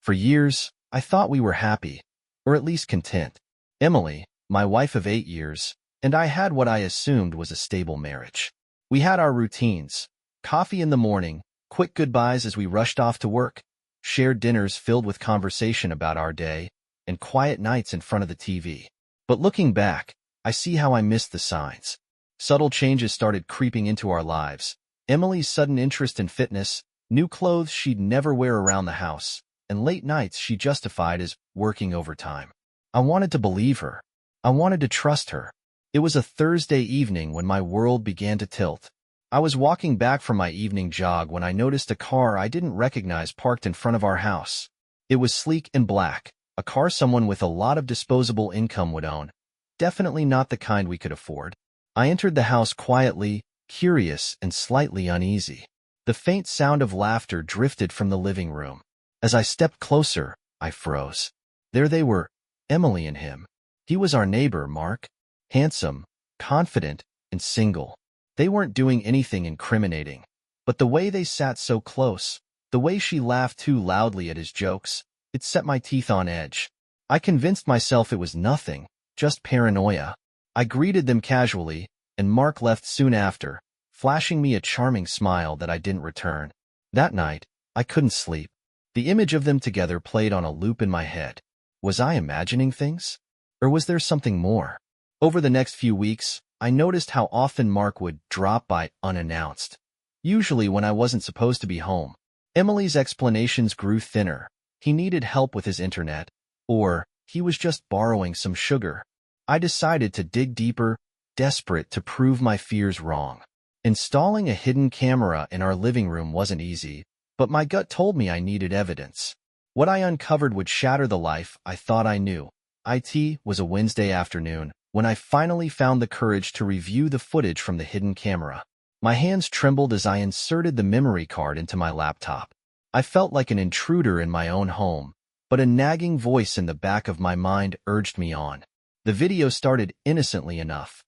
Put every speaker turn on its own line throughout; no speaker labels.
For years, I thought we were happy, or at least content. Emily, my wife of 8 years, and I had what I assumed was a stable marriage. We had our routines: coffee in the morning, quick goodbyes as we rushed off to work, shared dinners filled with conversation about our day, and quiet nights in front of the TV. But looking back, I see how I missed the signs. Subtle changes started creeping into our lives. Emily's sudden interest in fitness, new clothes she'd never wear around the house, and late nights she justified as working overtime. I wanted to believe her. I wanted to trust her. It was a Thursday evening when my world began to tilt. I was walking back from my evening jog when I noticed a car I didn't recognize parked in front of our house. It was sleek and black, a car someone with a lot of disposable income would own. Definitely not the kind we could afford. I entered the house quietly, curious and slightly uneasy. The faint sound of laughter drifted from the living room. As I stepped closer, I froze. There they were, Emily and him. He was our neighbor, Mark. Handsome, confident, and single. They weren't doing anything incriminating. But the way they sat so close, the way she laughed too loudly at his jokes, it set my teeth on edge. I convinced myself it was nothing, just paranoia. I greeted them casually, and Mark left soon after, flashing me a charming smile that I didn't return. That night, I couldn't sleep. The image of them together played on a loop in my head. Was I imagining things? Or was there something more? Over the next few weeks, I noticed how often Mark would drop by unannounced, usually when I wasn't supposed to be home. Emily's explanations grew thinner. He needed help with his internet, or he was just borrowing some sugar. I decided to dig deeper, desperate to prove my fears wrong. Installing a hidden camera in our living room wasn't easy, but my gut told me I needed evidence. What I uncovered would shatter the life I thought I knew. It was a Wednesday afternoon when I finally found the courage to review the footage from the hidden camera. My hands trembled as I inserted the memory card into my laptop. I felt like an intruder in my own home, but a nagging voice in the back of my mind urged me on. The video started innocently enough.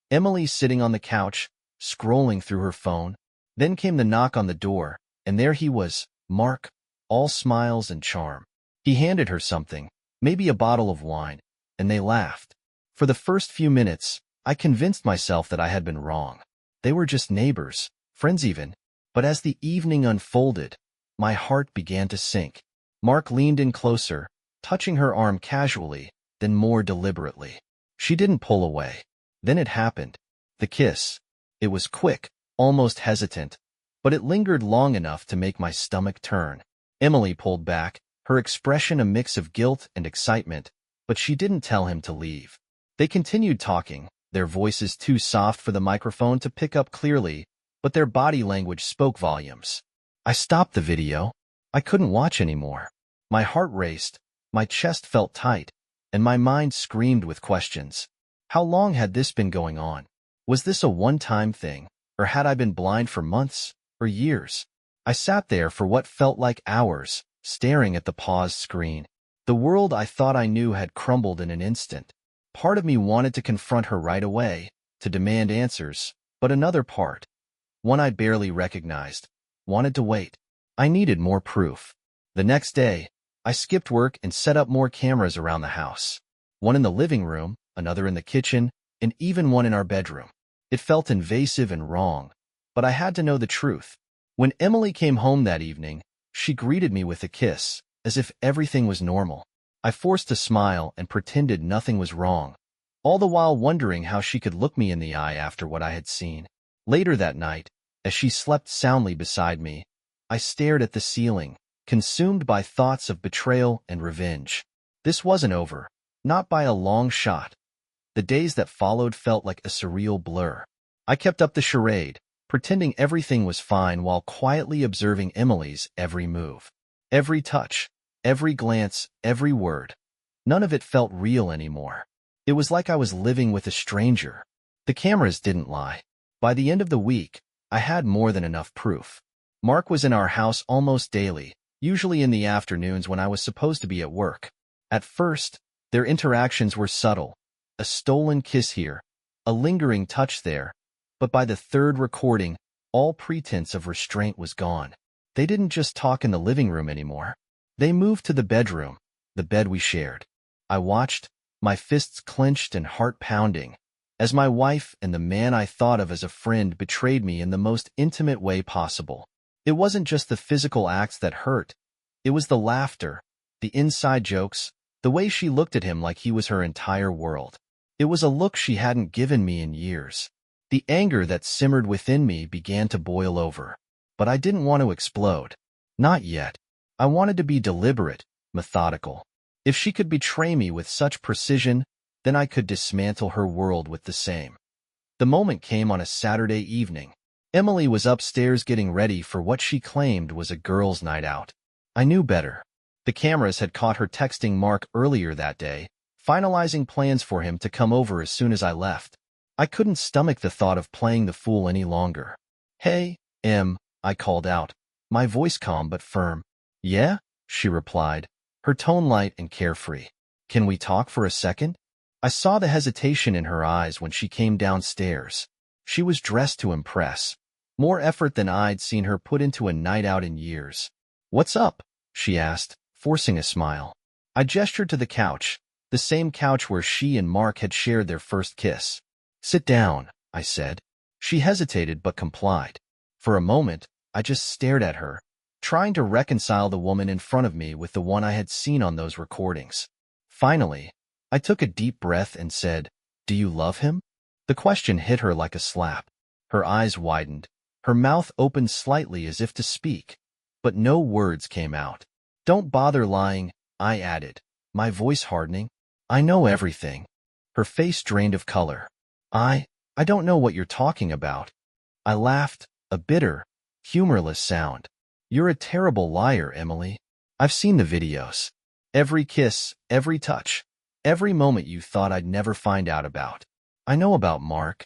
Emily sitting on the couch, scrolling through her phone. Then came the knock on the door, and there he was, Mark, all smiles and charm. He handed her something, maybe a bottle of wine, and they laughed. For the first few minutes, I convinced myself that I had been wrong. They were just neighbors, friends even. But as the evening unfolded, my heart began to sink. Mark leaned in closer, touching her arm casually, then more deliberately. She didn't pull away. Then it happened. The kiss. It was quick, almost hesitant, but it lingered long enough to make my stomach turn. Emily pulled back, her expression a mix of guilt and excitement, but she didn't tell him to leave. They continued talking, their voices too soft for the microphone to pick up clearly, but their body language spoke volumes. I stopped the video. I couldn't watch anymore. My heart raced, my chest felt tight, and my mind screamed with questions. How long had this been going on? Was this a one-time thing, or had I been blind for months or years? I sat there for what felt like hours, staring at the paused screen. The world I thought I knew had crumbled in an instant. Part of me wanted to confront her right away, to demand answers, but another part, one I barely recognized, wanted to wait. I needed more proof. The next day, I skipped work and set up more cameras around the house. One in the living room, another in the kitchen, and even one in our bedroom. It felt invasive and wrong, but I had to know the truth. When Emily came home that evening, she greeted me with a kiss, as if everything was normal. I forced a smile and pretended nothing was wrong, all the while wondering how she could look me in the eye after what I had seen. Later that night, as she slept soundly beside me, I stared at the ceiling, consumed by thoughts of betrayal and revenge. This wasn't over, not by a long shot. The days that followed felt like a surreal blur. I kept up the charade, pretending everything was fine while quietly observing Emily's every move. Every touch, every glance, every word. None of it felt real anymore. It was like I was living with a stranger. The cameras didn't lie. By the end of the week, I had more than enough proof. Mark was in our house almost daily, usually in the afternoons when I was supposed to be at work. At first, their interactions were subtle. A stolen kiss here, a lingering touch there. But by the third recording, all pretense of restraint was gone. They didn't just talk in the living room anymore. They moved to the bedroom, the bed we shared. I watched, my fists clenched and heart pounding, as my wife and the man I thought of as a friend betrayed me in the most intimate way possible. It wasn't just the physical acts that hurt. It was the laughter, the inside jokes, the way she looked at him like he was her entire world. It was a look she hadn't given me in years. The anger that simmered within me began to boil over. But I didn't want to explode. Not yet. I wanted to be deliberate, methodical. If she could betray me with such precision, then I could dismantle her world with the same. The moment came on a Saturday evening. Emily was upstairs getting ready for what she claimed was a girls' night out. I knew better. The cameras had caught her texting Mark earlier that day, finalizing plans for him to come over as soon as I left. I couldn't stomach the thought of playing the fool any longer. "Hey, Em," I called out, my voice calm but firm. "Yeah?" she replied, her tone light and carefree. "Can we talk for a second?" I saw the hesitation in her eyes when she came downstairs. She was dressed to impress. More effort than I'd seen her put into a night out in years. "What's up?" she asked, forcing a smile. I gestured to the couch, the same couch where she and Mark had shared their first kiss. "Sit down," I said. She hesitated but complied. For a moment, I just stared at her, trying to reconcile the woman in front of me with the one I had seen on those recordings. Finally, I took a deep breath and said, "Do you love him?" The question hit her like a slap. Her eyes widened, her mouth opened slightly as if to speak, but no words came out. "Don't bother lying," I added, my voice hardening. "I know everything." Her face drained of color. I don't know what you're talking about." I laughed, a bitter, humorless sound. "You're a terrible liar, Emily. I've seen the videos. Every kiss, every touch, every moment you thought I'd never find out about. I know about Mark."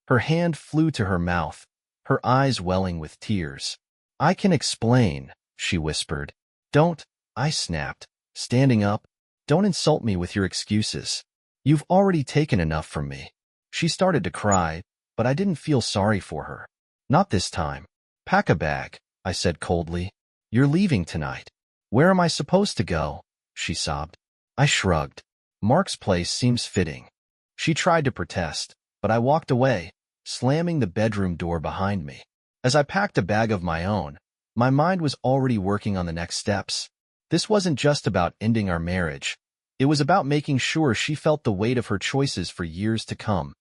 Her hand flew to her mouth, her eyes welling with tears. "I can explain," she whispered. "Don't," I snapped, standing up. "Don't insult me with your excuses. You've already taken enough from me." She started to cry, but I didn't feel sorry for her. "Not this time. Pack a bag," I said coldly. "You're leaving tonight." "Where am I supposed to go?" she sobbed. I shrugged. "Mark's place seems fitting." She tried to protest, but I walked away, slamming the bedroom door behind me. As I packed a bag of my own, my mind was already working on the next steps. This wasn't just about ending our marriage. It was about making sure she felt the weight of her choices for years to come.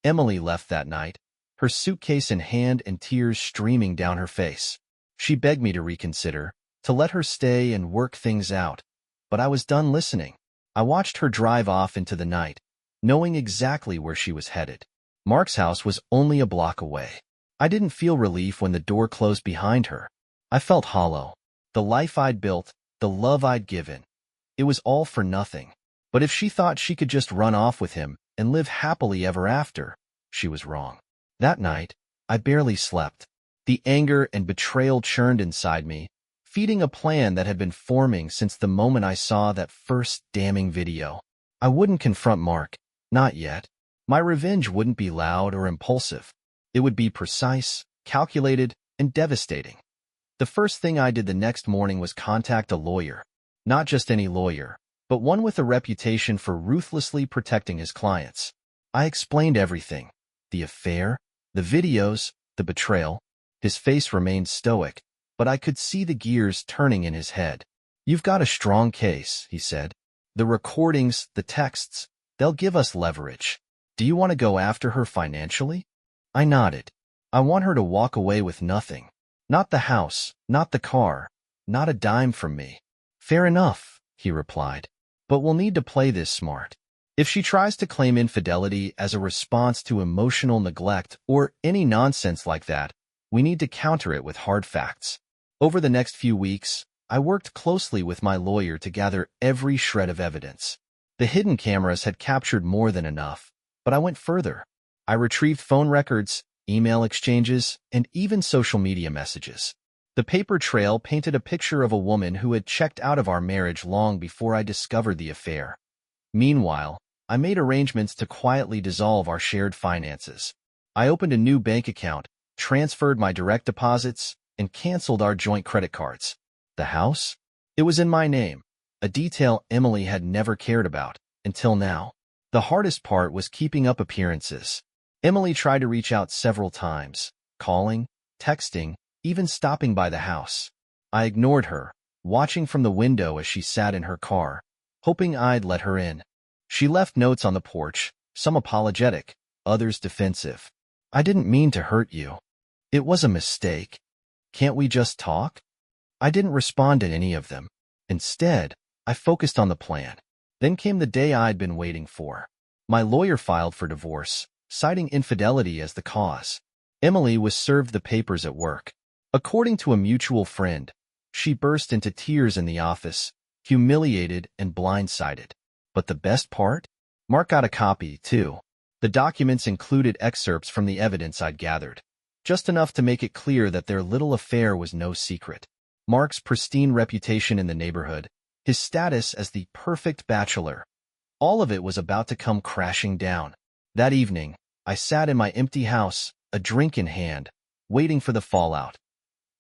Emily left that night, her suitcase in hand and tears streaming down her face. She begged me to reconsider, to let her stay and work things out. But I was done listening. I watched her drive off into the night, knowing exactly where she was headed. Mark's house was only a block away. I didn't feel relief when the door closed behind her. I felt hollow. The life I'd built, the love I'd given, it was all for nothing. But if she thought she could just run off with him and live happily ever after, she was wrong. That night, I barely slept. The anger and betrayal churned inside me, feeding a plan that had been forming since the moment I saw that first damning video. I wouldn't confront Mark, not yet. My revenge wouldn't be loud or impulsive. It would be precise, calculated, and devastating. The first thing I did the next morning was contact a lawyer. Not just any lawyer, but one with a reputation for ruthlessly protecting his clients. I explained everything. The affair, the videos, the betrayal. His face remained stoic, but I could see the gears turning in his head. "You've got a strong case," he said. "The recordings, the texts, they'll give us leverage. Do you want to go after her financially?" I nodded. "I want her to walk away with nothing. Not the house, not the car, not a dime from me." "Fair enough," he replied. "But we'll need to play this smart. If she tries to claim infidelity as a response to emotional neglect or any nonsense like that, we need to counter it with hard facts." Over the next few weeks, I worked closely with my lawyer to gather every shred of evidence. The hidden cameras had captured more than enough, but I went further. I retrieved phone records, email exchanges, and even social media messages. The paper trail painted a picture of a woman who had checked out of our marriage long before I discovered the affair. Meanwhile, I made arrangements to quietly dissolve our shared finances. I opened a new bank account, transferred my direct deposits, and canceled our joint credit cards. The house? It was in my name, a detail Emily had never cared about, until now. The hardest part was keeping up appearances. Emily tried to reach out several times, calling, texting, even stopping by the house. I ignored her, watching from the window as she sat in her car, hoping I'd let her in. She left notes on the porch, some apologetic, others defensive. I didn't mean to hurt you. It was a mistake. Can't we just talk? I didn't respond to any of them. Instead, I focused on the plan. Then came the day I'd been waiting for. My lawyer filed for divorce, citing infidelity as the cause. Emily was served the papers at work. According to a mutual friend, she burst into tears in the office, humiliated and blindsided. But the best part? Mark got a copy, too. The documents included excerpts from the evidence I'd gathered, just enough to make it clear that their little affair was no secret. Mark's pristine reputation in the neighborhood, his status as the perfect bachelor, all of it was about to come crashing down. That evening, I sat in my empty house, a drink in hand, waiting for the fallout.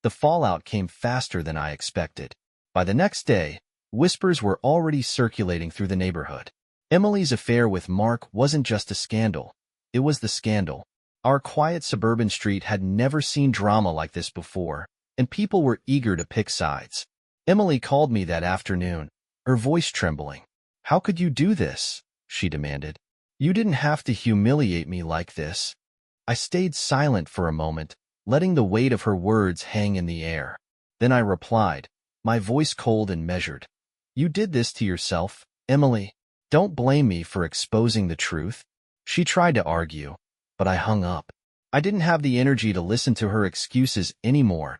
The fallout came faster than I expected. By the next day, whispers were already circulating through the neighborhood. Emily's affair with Mark wasn't just a scandal. It was the scandal. Our quiet suburban street had never seen drama like this before, and people were eager to pick sides. Emily called me that afternoon, her voice trembling. "How could you do this?" she demanded. "You didn't have to humiliate me like this." I stayed silent for a moment, letting the weight of her words hang in the air. Then I replied, my voice cold and measured. "You did this to yourself, Emily. Don't blame me for exposing the truth." She tried to argue, but I hung up. I didn't have the energy to listen to her excuses anymore.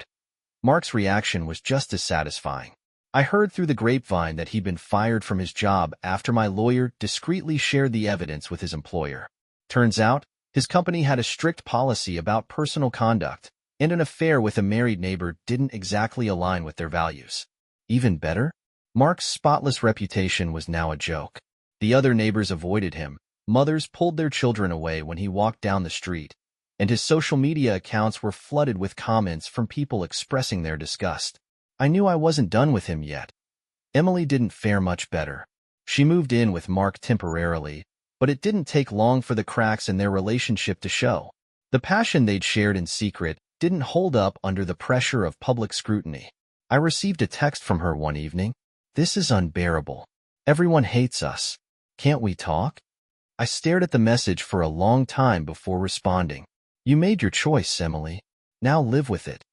Mark's reaction was just as satisfying. I heard through the grapevine that he'd been fired from his job after my lawyer discreetly shared the evidence with his employer. Turns out, his company had a strict policy about personal conduct, and an affair with a married neighbor didn't exactly align with their values. Even better, Mark's spotless reputation was now a joke. The other neighbors avoided him, mothers pulled their children away when he walked down the street, and his social media accounts were flooded with comments from people expressing their disgust. I knew I wasn't done with him yet. Emily didn't fare much better. She moved in with Mark temporarily, but it didn't take long for the cracks in their relationship to show. The passion they'd shared in secret didn't hold up under the pressure of public scrutiny. I received a text from her one evening. "This is unbearable. Everyone hates us. Can't we talk?" I stared at the message for a long time before responding. "You made your choice, Emily. Now live with it."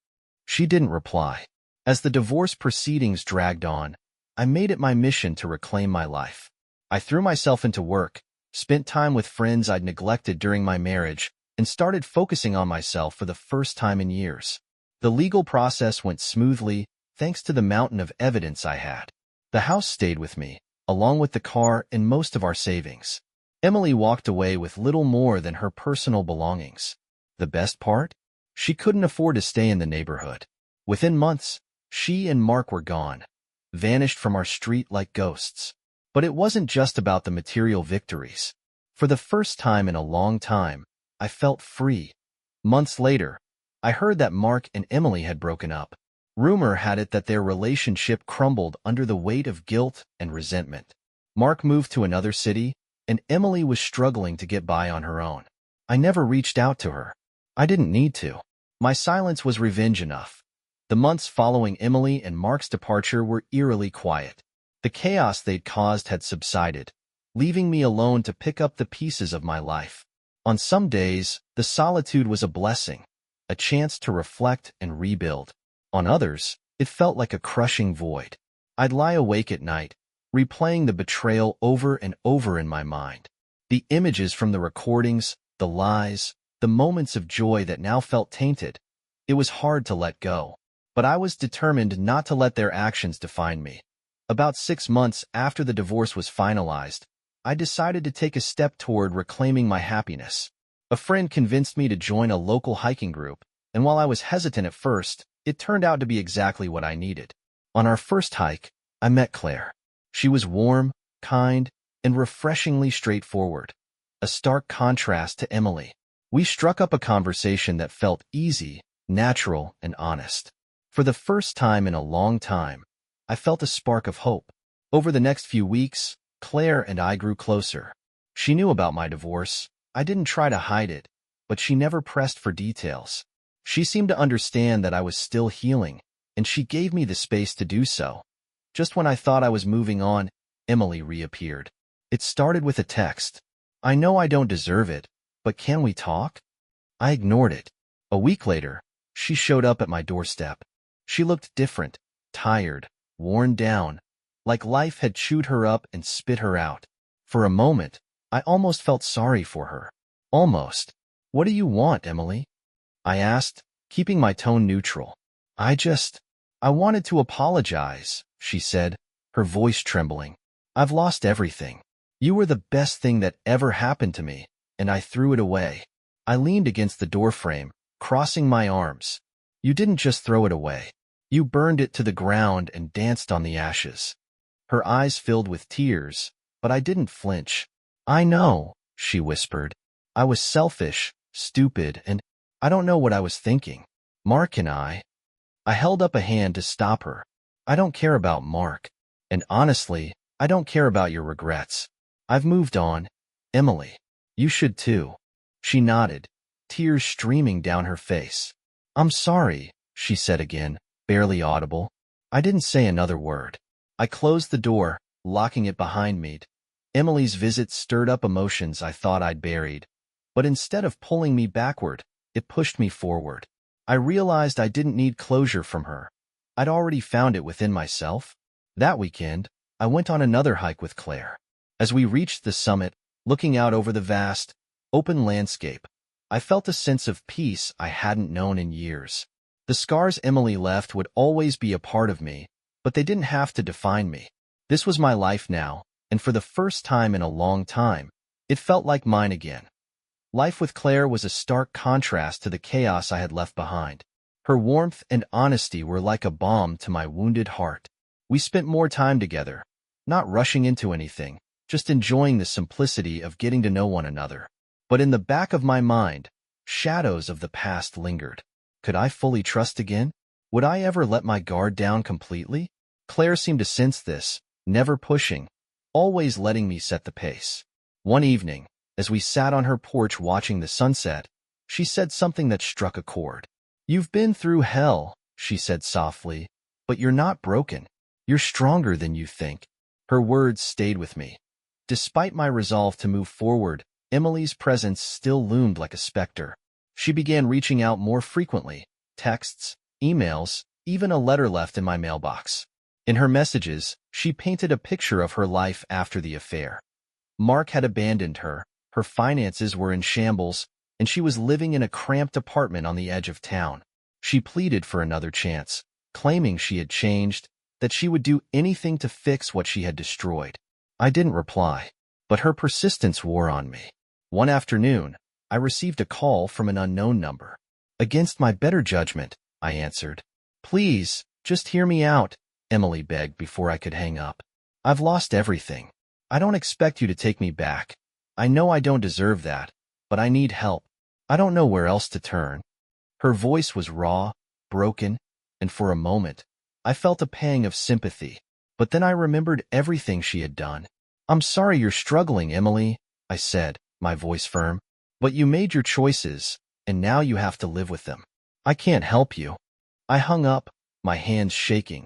She didn't reply. As the divorce proceedings dragged on, I made it my mission to reclaim my life. I threw myself into work, spent time with friends I'd neglected during my marriage, and started focusing on myself for the first time in years. The legal process went smoothly, thanks to the mountain of evidence I had. The house stayed with me, along with the car and most of our savings. Emily walked away with little more than her personal belongings. The best part? She couldn't afford to stay in the neighborhood. Within months, she and Mark were gone, vanished from our street like ghosts. But it wasn't just about the material victories. For the first time in a long time, I felt free. Months later, I heard that Mark and Emily had broken up. Rumor had it that their relationship crumbled under the weight of guilt and resentment. Mark moved to another city, and Emily was struggling to get by on her own. I never reached out to her. I didn't need to. My silence was revenge enough. The months following Emily and Mark's departure were eerily quiet. The chaos they'd caused had subsided, leaving me alone to pick up the pieces of my life. On some days, the solitude was a blessing, a chance to reflect and rebuild. On others, it felt like a crushing void. I'd lie awake at night, replaying the betrayal over and over in my mind. The images from the recordings, the lies, the moments of joy that now felt tainted. It was hard to let go. But I was determined not to let their actions define me. About 6 months after the divorce was finalized, I decided to take a step toward reclaiming my happiness. A friend convinced me to join a local hiking group, and while I was hesitant at first, it turned out to be exactly what I needed. On our first hike, I met Claire. She was warm, kind, and refreshingly straightforward, a stark contrast to Emily. We struck up a conversation that felt easy, natural, and honest. For the first time in a long time, I felt a spark of hope. Over the next few weeks, Claire and I grew closer. She knew about my divorce. I didn't try to hide it, but she never pressed for details. She seemed to understand that I was still healing, and she gave me the space to do so. Just when I thought I was moving on, Emily reappeared. It started with a text. "I know I don't deserve it, but can we talk?" I ignored it. A week later, she showed up at my doorstep. She looked different, tired, worn down, like life had chewed her up and spit her out. For a moment, I almost felt sorry for her. Almost. "What do you want, Emily?" I asked, keeping my tone neutral. I wanted to apologize," she said, her voice trembling. "I've lost everything. You were the best thing that ever happened to me, and I threw it away." I leaned against the doorframe, crossing my arms. "You didn't just throw it away. You burned it to the ground and danced on the ashes." Her eyes filled with tears, but I didn't flinch. "I know," she whispered. "I was selfish, stupid, and I don't know what I was thinking. Mark and I held up a hand to stop her. "I don't care about Mark. And honestly, I don't care about your regrets. I've moved on. Emily, you should too." She nodded, tears streaming down her face. "I'm sorry," she said again, barely audible. I didn't say another word. I closed the door, locking it behind me. Emily's visit stirred up emotions I thought I'd buried, but instead of pulling me backward, it pushed me forward. I realized I didn't need closure from her. I'd already found it within myself. That weekend, I went on another hike with Claire. As we reached the summit, looking out over the vast, open landscape, I felt a sense of peace I hadn't known in years. The scars Emily left would always be a part of me, but they didn't have to define me. This was my life now, and for the first time in a long time, it felt like mine again. Life with Claire was a stark contrast to the chaos I had left behind. Her warmth and honesty were like a balm to my wounded heart. We spent more time together, not rushing into anything, just enjoying the simplicity of getting to know one another. But in the back of my mind, shadows of the past lingered. Could I fully trust again? Would I ever let my guard down completely? Claire seemed to sense this, never pushing, always letting me set the pace. One evening, as we sat on her porch watching the sunset, she said something that struck a chord. "You've been through hell," she said softly, "but you're not broken. You're stronger than you think." Her words stayed with me. Despite my resolve to move forward, Emily's presence still loomed like a specter. She began reaching out more frequently, texts, emails, even a letter left in my mailbox. In her messages, she painted a picture of her life after the affair. Mark had abandoned her, her finances were in shambles, and she was living in a cramped apartment on the edge of town. She pleaded for another chance, claiming she had changed, that she would do anything to fix what she had destroyed. I didn't reply, but her persistence wore on me. One afternoon, I received a call from an unknown number. Against my better judgment, I answered. "Please, just hear me out," Emily begged before I could hang up. "I've lost everything. I don't expect you to take me back. I know I don't deserve that, but I need help. I don't know where else to turn." Her voice was raw, broken, and for a moment, I felt a pang of sympathy. But then I remembered everything she had done. "I'm sorry you're struggling, Emily," I said, my voice firm. "But you made your choices, and now you have to live with them. I can't help you." I hung up, my hands shaking.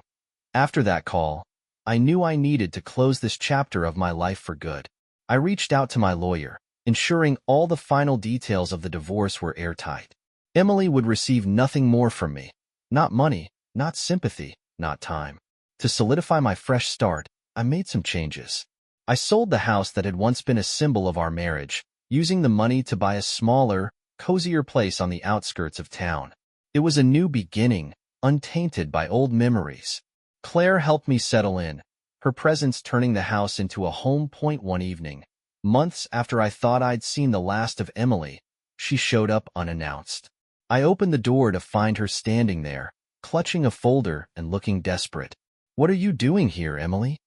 After that call, I knew I needed to close this chapter of my life for good. I reached out to my lawyer, ensuring all the final details of the divorce were airtight. Emily would receive nothing more from me. Not money, not sympathy, not time. To solidify my fresh start, I made some changes. I sold the house that had once been a symbol of our marriage, using the money to buy a smaller, cozier place on the outskirts of town. It was a new beginning, untainted by old memories. Claire helped me settle in, her presence turning the house into a home point one evening. Months after I thought I'd seen the last of Emily, she showed up unannounced. I opened the door to find her standing there, clutching a folder and looking desperate. "What are you doing here, Emily?"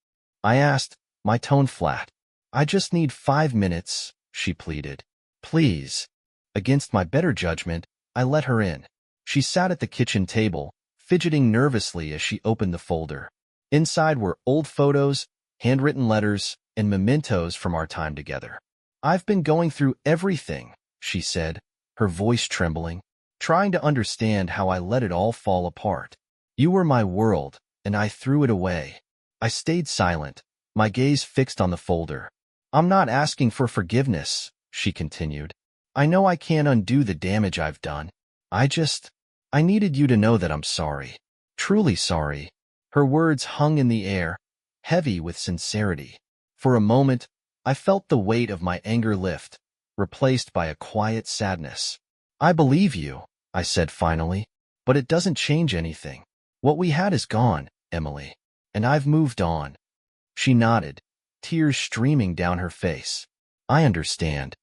I asked, my tone flat. "I just need 5 minutes," she pleaded. "Please." Against my better judgment, I let her in. She sat at the kitchen table, fidgeting nervously as she opened the folder. Inside were old photos, handwritten letters, and mementos from our time together. "I've been going through everything," she said, her voice trembling, trying to understand how I let it all fall apart. "You were my world, and I threw it away." I stayed silent, my gaze fixed on the folder. "I'm not asking for forgiveness," she continued. "I know I can't undo the damage I've done. I needed you to know that I'm sorry. Truly sorry." Her words hung in the air, heavy with sincerity. For a moment, I felt the weight of my anger lift, replaced by a quiet sadness. "I believe you," I said finally, "but it doesn't change anything. What we had is gone, Emily, and I've moved on." She nodded, tears streaming down her face. "I understand."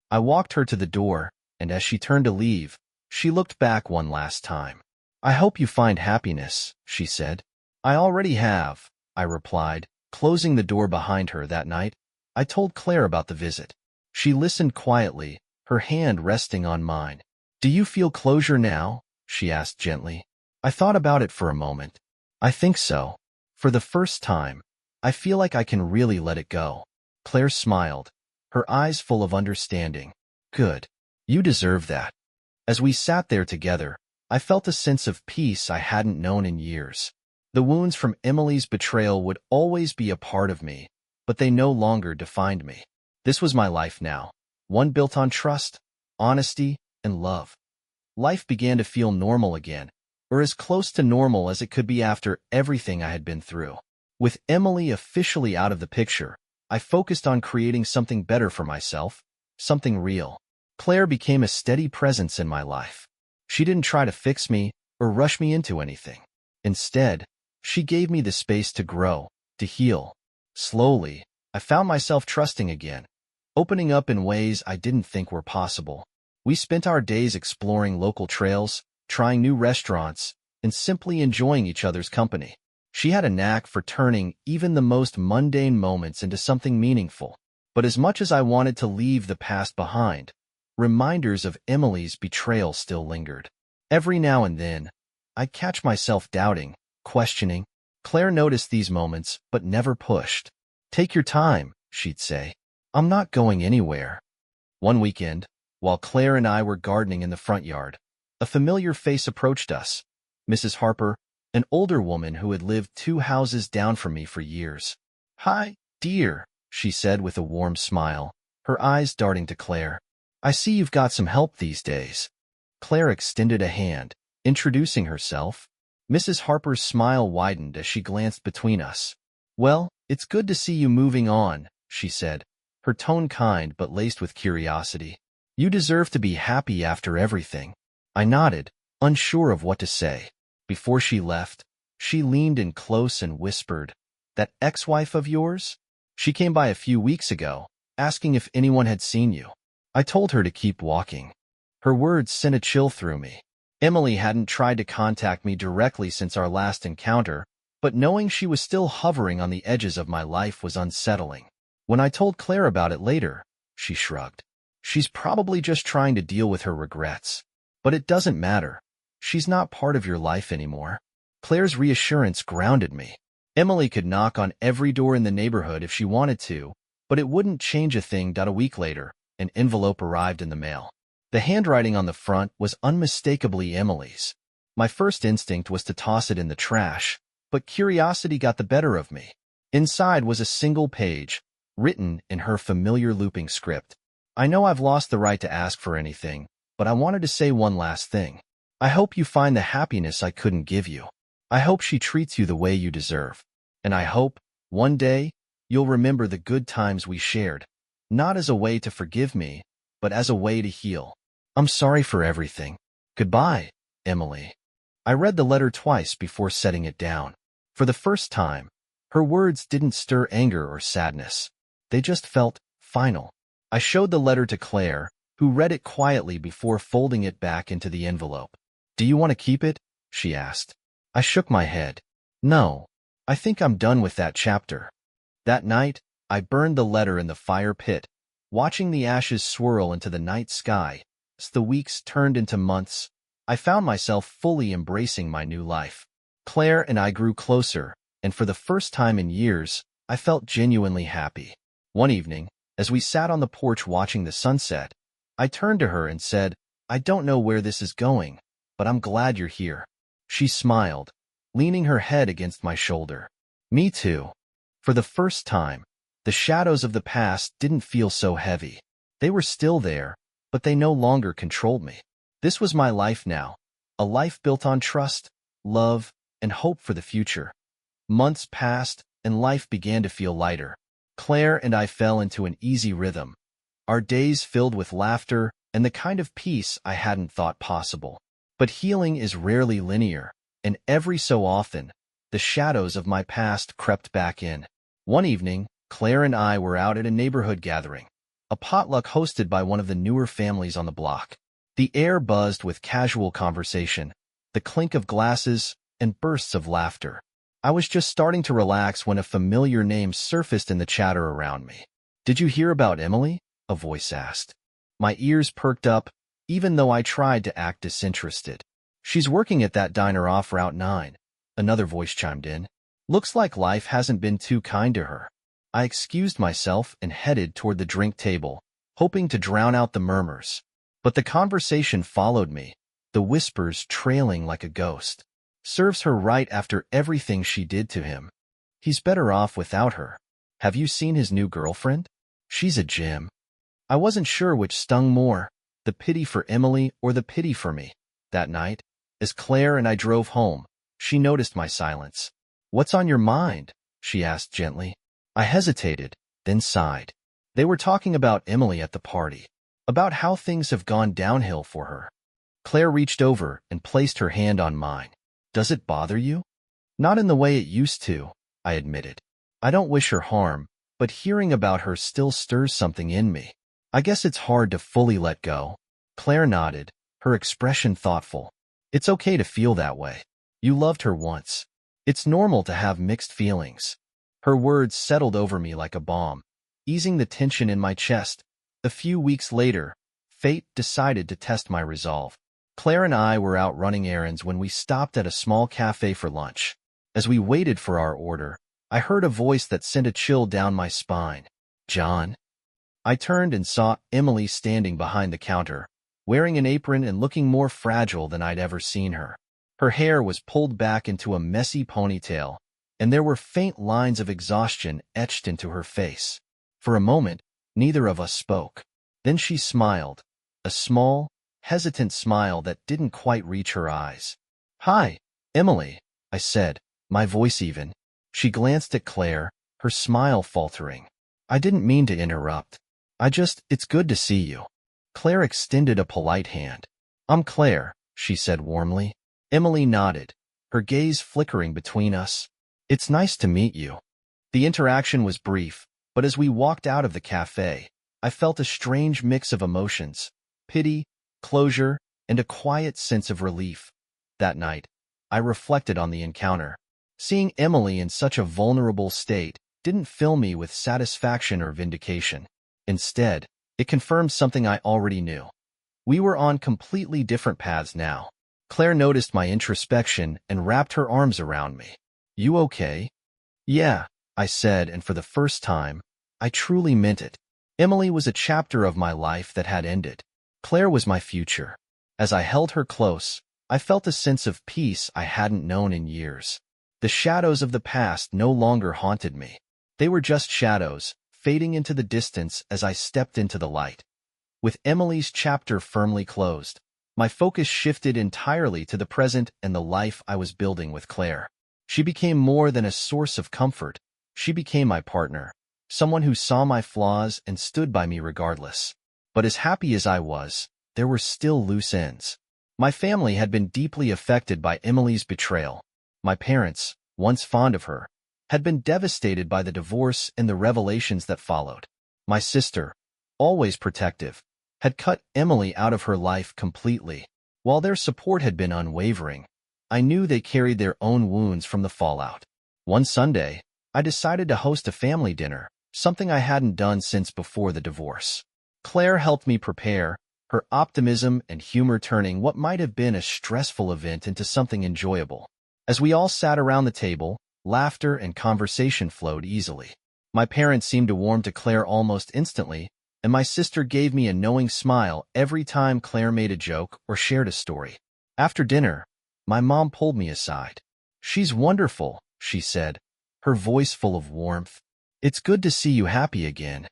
I walked her to the door, and as she turned to leave, she looked back one last time. "I hope you find happiness," she said. "I already have," I replied, closing the door behind her. That night, I told Claire about the visit. She listened quietly, her hand resting on mine. "Do you feel closure now?" she asked gently. I thought about it for a moment. "I think so. For the first time, I feel like I can really let it go." Claire smiled, her eyes full of understanding. "Good. You deserve that." As we sat there together, I felt a sense of peace I hadn't known in years. The wounds from Emily's betrayal would always be a part of me, but they no longer defined me. This was my life now, one built on trust, honesty, and love. Life began to feel normal again, or as close to normal as it could be after everything I had been through. With Emily officially out of the picture, I focused on creating something better for myself, something real. Claire became a steady presence in my life. She didn't try to fix me or rush me into anything. Instead, she gave me the space to grow, to heal. Slowly, I found myself trusting again, opening up in ways I didn't think were possible. We spent our days exploring local trails, trying new restaurants, and simply enjoying each other's company. She had a knack for turning even the most mundane moments into something meaningful. But as much as I wanted to leave the past behind, reminders of Emily's betrayal still lingered. Every now and then, I'd catch myself doubting, questioning. Claire noticed these moments, but never pushed. "Take your time," she'd say. "I'm not going anywhere." One weekend, while Claire and I were gardening in the front yard, a familiar face approached us. Mrs. Harper, an older woman who had lived 2 houses down from me for years. "Hi, dear," she said with a warm smile, her eyes darting to Claire. "I see you've got some help these days." Claire extended a hand, introducing herself. Mrs. Harper's smile widened as she glanced between us. "Well, it's good to see you moving on," she said, her tone kind but laced with curiosity. "You deserve to be happy after everything." I nodded, unsure of what to say. Before she left, she leaned in close and whispered, "That ex-wife of yours? She came by a few weeks ago, asking if anyone had seen you." I told her to keep walking. Her words sent a chill through me. Emily hadn't tried to contact me directly since our last encounter, but knowing she was still hovering on the edges of my life was unsettling. When I told Claire about it later, she shrugged. "She's probably just trying to deal with her regrets. But it doesn't matter. She's not part of your life anymore." Claire's reassurance grounded me. Emily could knock on every door in the neighborhood if she wanted to, but it wouldn't change a thing. A week later, an envelope arrived in the mail. The handwriting on the front was unmistakably Emily's. My first instinct was to toss it in the trash, but curiosity got the better of me. Inside was a single page, written in her familiar looping script. "I know I've lost the right to ask for anything, but I wanted to say one last thing. I hope you find the happiness I couldn't give you. I hope she treats you the way you deserve. And I hope, one day, you'll remember the good times we shared, not as a way to forgive me, but as a way to heal. I'm sorry for everything. Goodbye, Emily." I read the letter twice before setting it down. For the first time, her words didn't stir anger or sadness. They just felt final. I showed the letter to Claire, who read it quietly before folding it back into the envelope. "Do you want to keep it?" she asked. I shook my head. "No, I think I'm done with that chapter." That night, I burned the letter in the fire pit, watching the ashes swirl into the night sky. As the weeks turned into months, I found myself fully embracing my new life. Claire and I grew closer, and for the first time in years, I felt genuinely happy. One evening, as we sat on the porch watching the sunset, I turned to her and said, "I don't know where this is going, but I'm glad you're here." She smiled, leaning her head against my shoulder. Me too. For the first time, the shadows of the past didn't feel so heavy. They were still there, but they no longer controlled me. This was my life now, a life built on trust, love, and hope for the future. Months passed, and life began to feel lighter. Claire and I fell into an easy rhythm, our days filled with laughter and the kind of peace I hadn't thought possible. But healing is rarely linear, and every so often, the shadows of my past crept back in. One evening, Claire and I were out at a neighborhood gathering, a potluck hosted by one of the newer families on the block. The air buzzed with casual conversation, the clink of glasses, and bursts of laughter. I was just starting to relax when a familiar name surfaced in the chatter around me. "Did you hear about Emily?" a voice asked. My ears perked up, even though I tried to act disinterested. "She's working at that diner off Route 9, another voice chimed in. "Looks like life hasn't been too kind to her." I excused myself and headed toward the drink table, hoping to drown out the murmurs. But the conversation followed me, the whispers trailing like a ghost. "Serves her right after everything she did to him. He's better off without her. Have you seen his new girlfriend? She's a gem." I wasn't sure which stung more, the pity for Emily or the pity for me. That night, as Claire and I drove home, she noticed my silence. "What's on your mind?" she asked gently. I hesitated, then sighed. They were talking about Emily at the party, about how things have gone downhill for her. Claire reached over and placed her hand on mine. "Does it bother you?" "Not in the way it used to," I admitted. "I don't wish her harm, but hearing about her still stirs something in me. I guess it's hard to fully let go." Claire nodded, her expression thoughtful. "It's okay to feel that way. You loved her once. It's normal to have mixed feelings." Her words settled over me like a balm, easing the tension in my chest. A few weeks later, fate decided to test my resolve. Claire and I were out running errands when we stopped at a small cafe for lunch. As we waited for our order, I heard a voice that sent a chill down my spine. "John?" I turned and saw Emily standing behind the counter, wearing an apron and looking more fragile than I'd ever seen her. Her hair was pulled back into a messy ponytail, and there were faint lines of exhaustion etched into her face. For a moment, neither of us spoke. Then she smiled, a small, hesitant smile that didn't quite reach her eyes. "Hi, Emily," I said, my voice even. She glanced at Claire, her smile faltering. "I didn't mean to interrupt. It's good to see you." Claire extended a polite hand. "I'm Claire," she said warmly. Emily nodded, her gaze flickering between us. "It's nice to meet you." The interaction was brief, but as we walked out of the cafe, I felt a strange mix of emotions, pity, closure, and a quiet sense of relief. That night, I reflected on the encounter. Seeing Emily in such a vulnerable state didn't fill me with satisfaction or vindication. Instead, it confirmed something I already knew. We were on completely different paths now. Claire noticed my introspection and wrapped her arms around me. "You okay?" "Yeah," I said, and for the first time, I truly meant it. Emily was a chapter of my life that had ended. Claire was my future. As I held her close, I felt a sense of peace I hadn't known in years. The shadows of the past no longer haunted me. They were just shadows, fading into the distance as I stepped into the light. With Emily's chapter firmly closed, my focus shifted entirely to the present and the life I was building with Claire. She became more than a source of comfort. She became my partner, someone who saw my flaws and stood by me regardless. But as happy as I was, there were still loose ends. My family had been deeply affected by Emily's betrayal. My parents, once fond of her, had been devastated by the divorce and the revelations that followed. My sister, always protective, had cut Emily out of her life completely. While their support had been unwavering, I knew they carried their own wounds from the fallout. One Sunday, I decided to host a family dinner, something I hadn't done since before the divorce. Claire helped me prepare, her optimism and humor turning what might have been a stressful event into something enjoyable. As we all sat around the table, Laughter and conversation flowed easily. My parents seemed to warm to Claire almost instantly, and my sister gave me a knowing smile every time Claire made a joke or shared a story. After dinner, my mom pulled me aside. "She's wonderful," she said, her voice full of warmth. "It's good to see you happy again."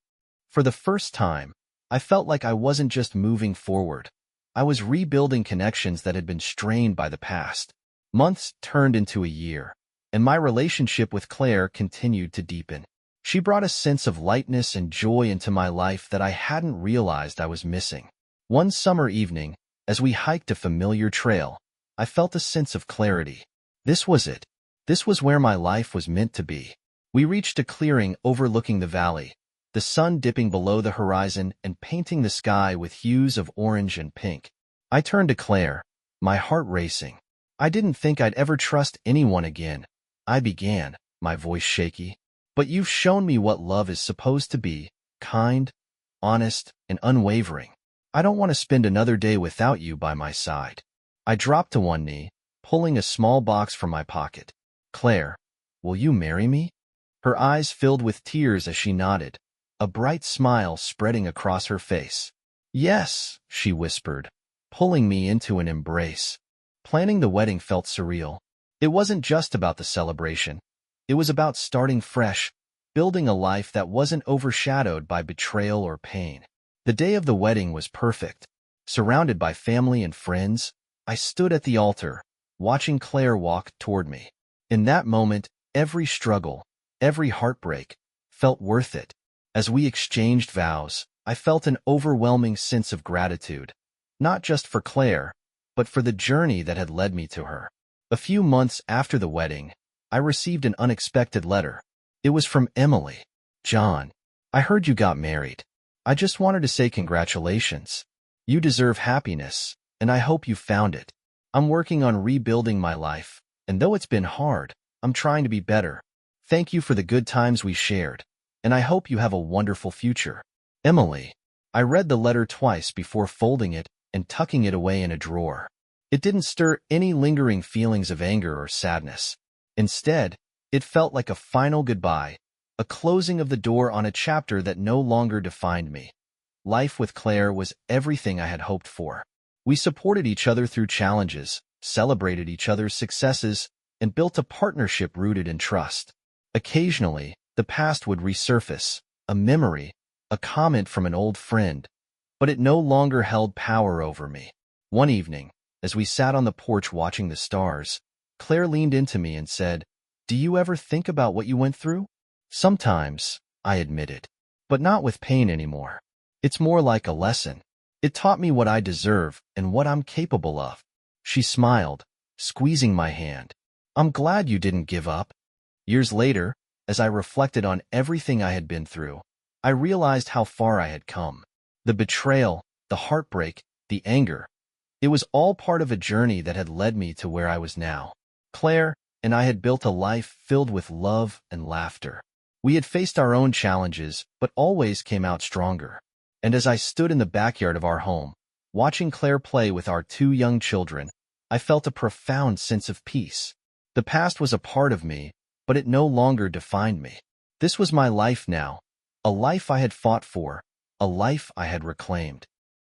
For the first time, I felt like I wasn't just moving forward. I was rebuilding connections that had been strained by the past. Months turned into a year, and my relationship with Claire continued to deepen. She brought a sense of lightness and joy into my life that I hadn't realized I was missing. One summer evening, as we hiked a familiar trail, I felt a sense of clarity. This was it. This was where my life was meant to be. We reached a clearing overlooking the valley, the sun dipping below the horizon and painting the sky with hues of orange and pink. I turned to Claire, my heart racing. I didn't think I'd ever trust anyone again. I began, my voice shaky. "But you've shown me what love is supposed to be, kind, honest, and unwavering. I don't want to spend another day without you by my side." I dropped to one knee, pulling a small box from my pocket. "Claire, will you marry me?" Her eyes filled with tears as she nodded, a bright smile spreading across her face. "Yes," she whispered, pulling me into an embrace. Planning the wedding felt surreal. It wasn't just about the celebration. It was about starting fresh, building a life that wasn't overshadowed by betrayal or pain. The day of the wedding was perfect. Surrounded by family and friends, I stood at the altar, watching Claire walk toward me. In that moment, every struggle, every heartbreak, felt worth it. As we exchanged vows, I felt an overwhelming sense of gratitude, not just for Claire, but for the journey that had led me to her. A few months after the wedding, I received an unexpected letter. It was from Emily. "John, I heard you got married. I just wanted to say congratulations. You deserve happiness, and I hope you found it. I'm working on rebuilding my life, and though it's been hard, I'm trying to be better. Thank you for the good times we shared, and I hope you have a wonderful future. Emily." I read the letter twice before folding it and tucking it away in a drawer. It didn't stir any lingering feelings of anger or sadness. Instead, it felt like a final goodbye, a closing of the door on a chapter that no longer defined me. Life with Claire was everything I had hoped for. We supported each other through challenges, celebrated each other's successes, and built a partnership rooted in trust. Occasionally, the past would resurface, a memory, a comment from an old friend, but it no longer held power over me. One evening, as we sat on the porch watching the stars, Claire leaned into me and said, "Do you ever think about what you went through?" "Sometimes," I admitted, "but not with pain anymore. It's more like a lesson. It taught me what I deserve and what I'm capable of." She smiled, squeezing my hand. "I'm glad you didn't give up." Years later, as I reflected on everything I had been through, I realized how far I had come. The betrayal, the heartbreak, the anger. It was all part of a journey that had led me to where I was now. Claire and I had built a life filled with love and laughter. We had faced our own challenges, but always came out stronger. And as I stood in the backyard of our home, watching Claire play with our two young children, I felt a profound sense of peace. The past was a part of me, but it no longer defined me. This was my life now, a life I had fought for, a life I had reclaimed.